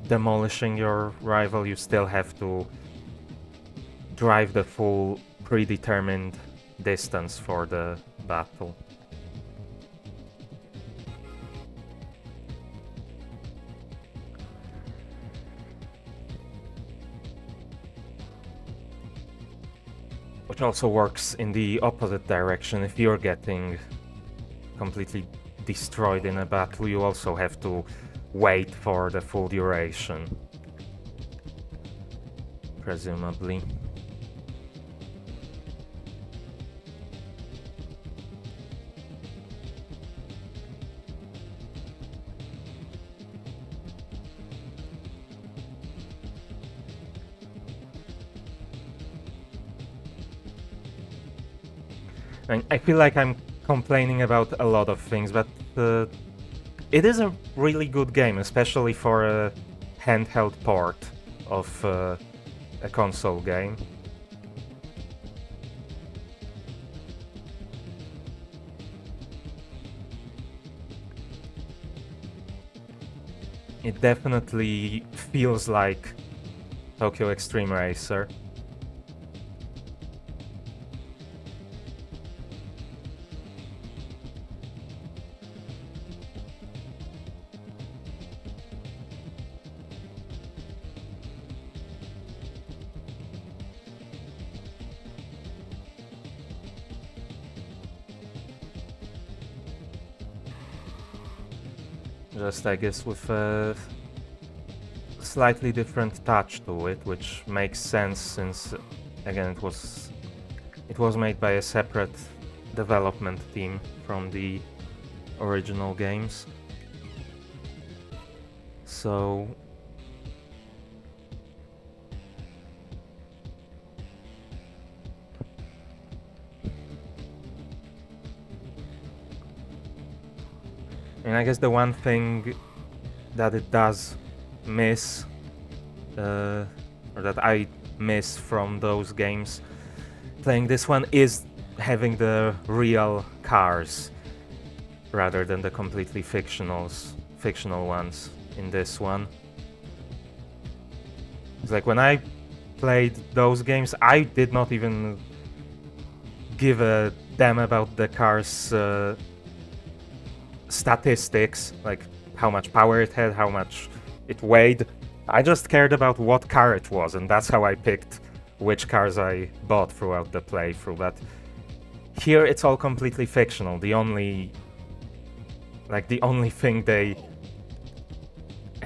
demolishing your rival, you still have to drive the full predetermined distance for the battle. Which also works in the opposite direction. If you're getting completely destroyed in a battle, you also have to wait for the full duration. presumably. I feel like I'm complaining about a lot of things, but it is a really good game, especially for a handheld port of a console game. It definitely feels like Tokyo Extreme Racer. Just, I guess, with a slightly different touch to it, which makes sense since, again, it was made by a separate development team from the original games. So and I guess the one thing that it does miss, or that I miss from those games playing this one, is having the real cars rather than the completely fictional ones in this one. It's like when I played those games, I did not even give a damn about the cars' statistics, like how much power it had, how much it weighed. I just cared about what car it was, and that's how I picked which cars I bought throughout the playthrough. But here it's all completely fictional. The only thing they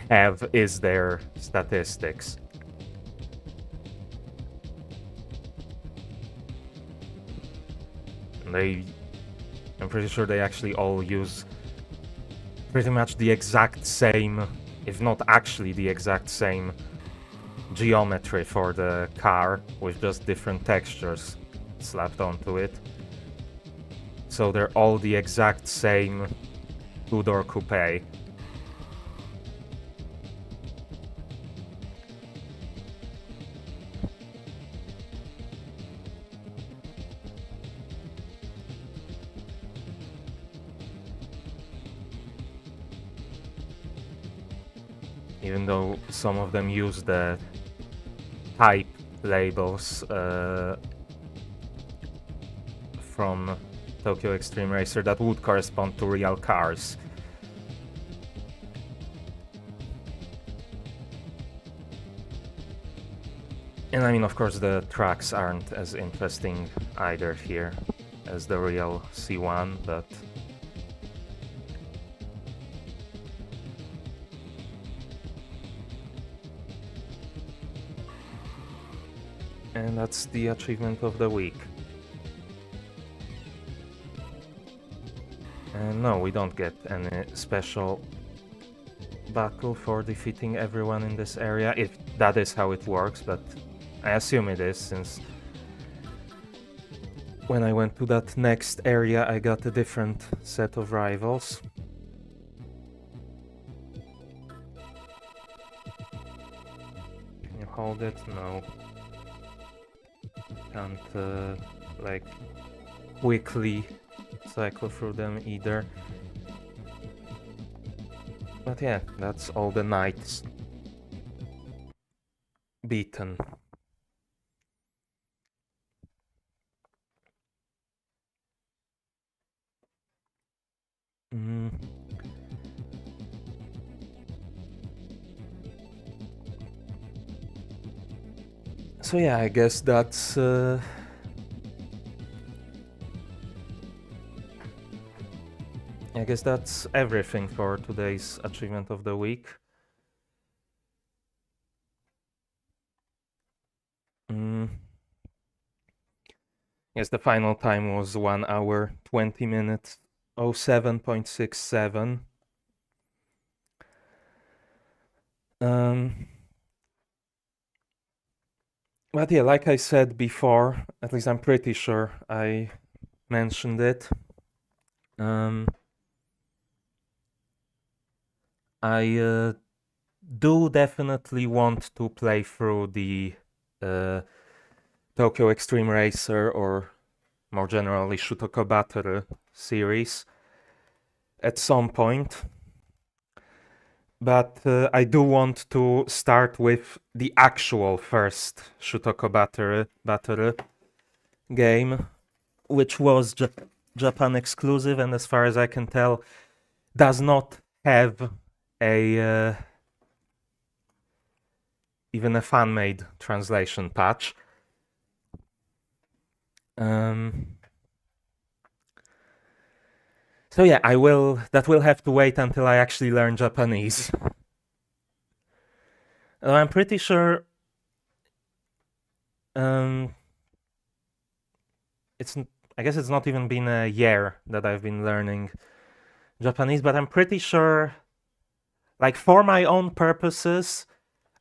have is their statistics. I'm pretty sure they actually all use pretty much the exact same, if not actually the exact same, geometry for the car, with just different textures slapped onto it. So they're all the exact same two-door coupe. Even though some of them use the type labels from Tokyo Extreme Racer that would correspond to real cars. And I mean, of course, the tracks aren't as interesting either here as the real C1, but and that's the achievement of the week. And no, we don't get any special battle for defeating everyone in this area, if that is how it works, but I assume it is, since when I went to that next area I got a different set of rivals. Can you hold it? No. Can't like quickly cycle through them either. But yeah, that's all the knights beaten. So yeah, I guess that's everything for today's achievement of the week. Yes, the final time was 1 hour, 20 minutes, 07.67. But yeah, like I said before, at least I'm pretty sure I mentioned it. I do definitely want to play through the Tokyo Extreme Racer, or more generally Shutoko Battle series at some point. But I do want to start with the actual first Shutoko Battle game, which was Japan exclusive, and as far as I can tell, does not have a even a fan-made translation patch. So yeah, that will have to wait until I actually learn Japanese. I'm pretty sure I guess it's not even been a year that I've been learning Japanese, but I'm pretty sure, like, for my own purposes,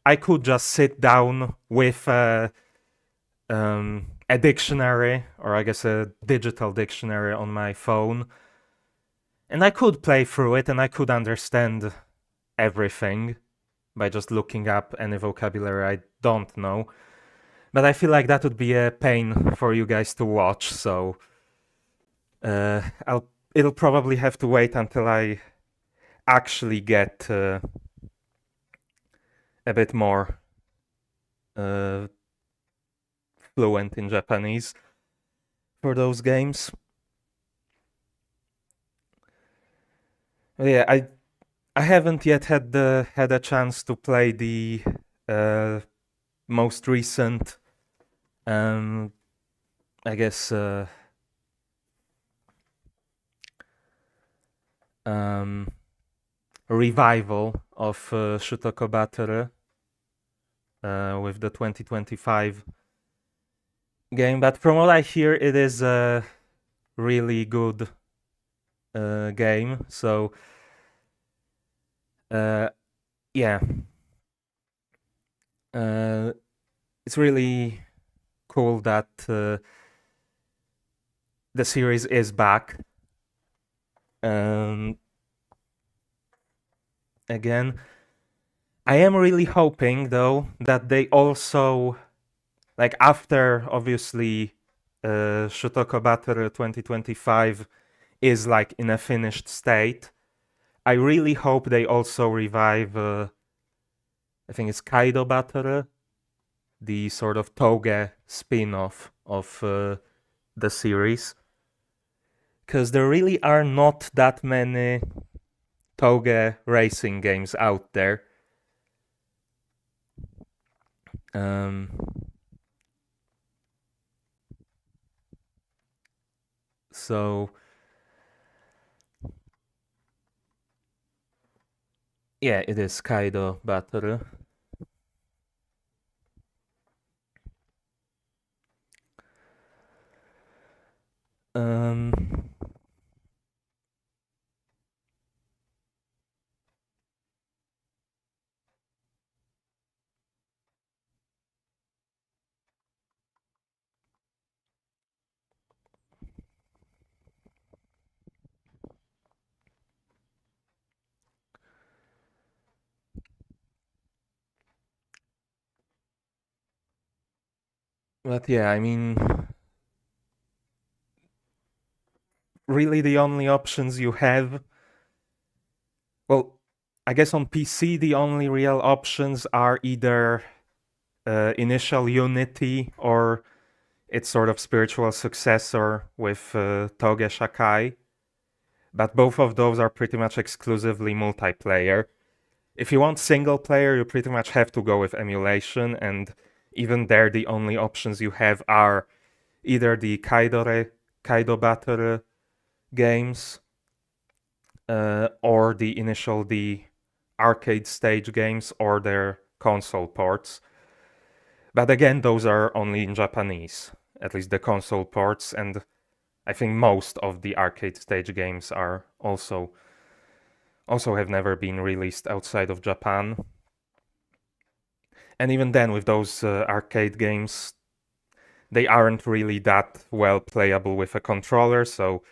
I could just sit down with a dictionary, or I guess a digital dictionary on my phone, and I could play through it and I could understand everything by just looking up any vocabulary I don't know. But I feel like that would be a pain for you guys to watch, so it'll probably have to wait until I actually get a bit more fluent in Japanese for those games. Yeah, I haven't yet had a chance to play the most recent, I guess, revival of Shutoko Battle with the 2025 game. But from what I hear, it is a really good game. So, yeah, it's really cool that the series is back. Again, I am really hoping, though, that they also, like, after obviously Shutoko Battle 2025 is like in a finished state, I really hope they also revive I think it's Kaido Battle, the sort of Toge spin-off of the series, because there really are not that many Toge racing games out there. So yeah, it is Kaido Battle. But yeah, I mean, really the only options you have, well, I guess on PC the only real options are either Initial Unity or its sort of spiritual successor with Toge Shakai. But both of those are pretty much exclusively multiplayer. If you want single player, you pretty much have to go with emulation, and even there the only options you have are either the Kaido Battle games or the arcade stage games or their console ports. But again, those are only in Japanese. at least the console ports, and I think most of the arcade stage games are also have never been released outside of Japan. And even then, with those arcade games, they aren't really that well playable with a controller, so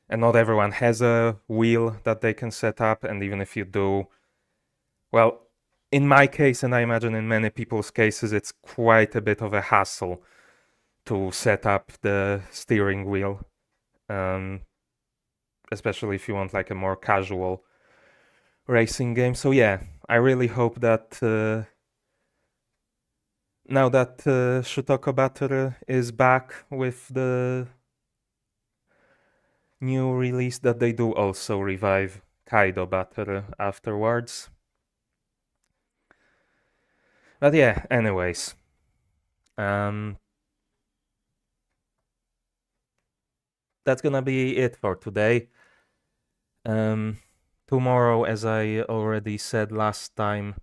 and not everyone has a wheel that they can set up, and even if you do, well, in my case, and I imagine in many people's cases, it's quite a bit of a hassle to set up the steering wheel, especially if you want like a more casual racing game. So yeah, I really hope that now that Shutoko Battle is back with the new release, that they do also revive Kaido Battle afterwards. But yeah, anyways. That's gonna be it for today. Tomorrow, as I already said last time,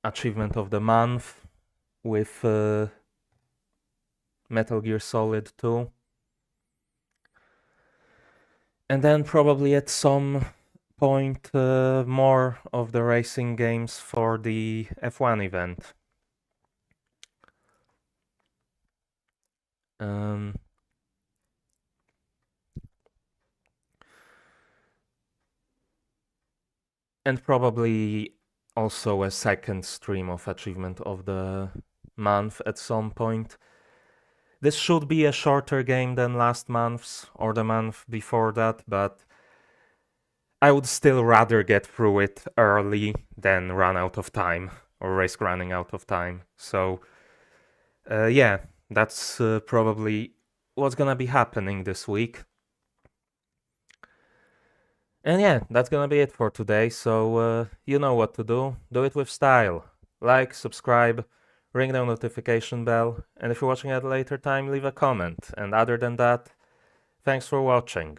achievement of the month with Metal Gear Solid 2. And then probably at some point more of the racing games for the F1 event. And probably also a second stream of achievement of the month at some point. This should be a shorter game than last month's or the month before that, but I would still rather get through it early than run out of time or risk running out of time. So yeah, that's probably what's gonna be happening this week. And yeah, that's gonna be it for today, so you know what to do. Do it with style. Like, subscribe, ring the notification bell, and if you're watching at a later time, leave a comment. And other than that, thanks for watching.